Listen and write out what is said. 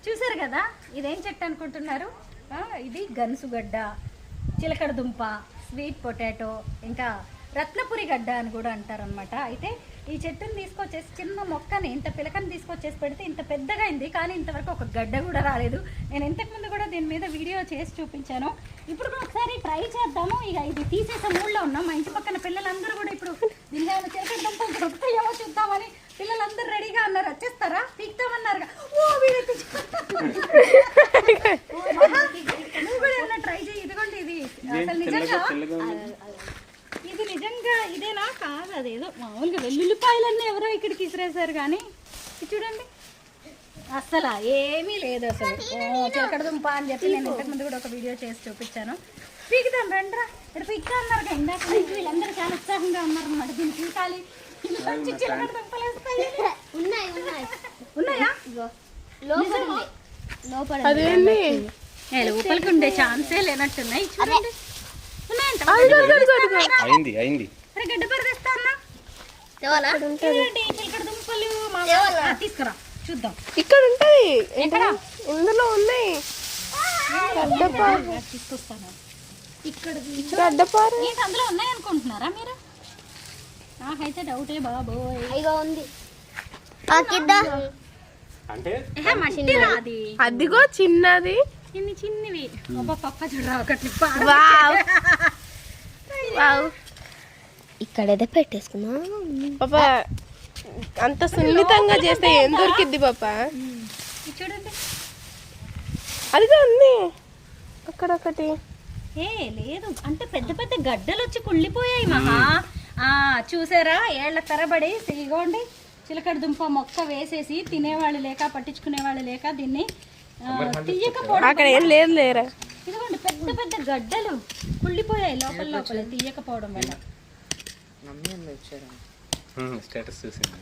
చూసారు కదా, ఇదేం చెట్టు అనుకుంటున్నారు? ఇది గన్సుగడ్డ, చిలకడ దుంప, స్వీట్ పొటాటో, ఇంకా రత్నపురి గడ్డ అని కూడా అంటారనమాట. అయితే ఈ చెట్టుని తీసుకొచ్చేసి చిన్న మొక్కని ఇంత పిలకని తీసుకొచ్చేసి పెడితే ఇంత పెద్దగా అయింది, కానీ ఇంతవరకు ఒక గడ్డ కూడా రాలేదు. నేను ఇంతకుముందు కూడా దీని మీద వీడియో చేసి చూపించాను. ఇప్పుడు కూడా ఒకసారి ట్రై చేద్దాము. ఇక ఇది తీసేసే మూడ్లో ఉన్నాం. మా ఇంటి పక్కన పిల్లలందరూ కూడా ఇప్పుడు దీనిలో చిలకడ దుంపలు దొరుకుతాయేమో చూద్దామని పిల్లలందరూ రెడీగా అన్నారు. వచ్చేస్తారా? పీక్తామన్నారు. ఓ వీడైతే ట్రై చేయి. ఇదిగోండి, ఇది అసలు నిజంగా ఇది నిజంగా ఇదేనా కాదు, అదేదో మామూలుగా వెల్లుల్లిపాయలన్నీ ఎవరో ఇక్కడికి ఇసిరేసారు. కానీ ఇది చూడండి, అసలు ఏమీ లేదు. అసలు చిలకడ దుంప అని చెప్పి నేను ఇంతకుముందు కూడా ఒక వీడియో చేసి చూపించాను. పీకుదాం రండ్రా, ఇక్కడ పీక్తా అన్నారు. ఇందాక వీళ్ళందరూ చాలా ఉత్సాహంగా ఉన్నారు అన్నమాట. దీన్ని పీకాలి, చిలకడ దుంపలు వస్తాయి. ఉన్నాయా? లోపలికి ఉండే ఛాన్సే లేనట్టున్నాయి. చూడండి, తీసుకురా చూద్దాం. ఇక్కడ ఉంటాయి, ఇందులో ఉన్నాయి. తీసుకొస్తాను. ఇక్కడ అందులో ఉన్నాయి అనుకుంటున్నారా మీరు? నాకైతే డౌటే బాబోయ్. ఉంది అదిగో చిన్నది, చిన్నవి. పక్క చూడరా ఒకటి. ఇక్కడైతే పెట్టేసుకున్నా. పాపా అంత సున్నితంగా చేస్తే ఏం దొరికిద్ది పాపా? చూడండి, అదిగా ఉంది అక్కడ ఒకటి. లేదు అంటే పెద్ద పెద్ద గడ్డలు వచ్చి కుళ్ళిపోయాయి మహా. చూసారా, ఏళ్ల తరబడి ఇగోండి చిలకడ దుంప మొక్క వేసేసి తినేవాళ్ళు లేక పట్టించుకునే వాళ్ళు లేక దీన్ని తీయకపోవడం. అక్కడ ఏం లేదు లేరా, ఇదిగోండి పెద్ద పెద్ద గడ్డలు కుళ్ళిపోయాయి లోపల తీయకపోవడం వల్ల. స్టేటస్ చూసారా?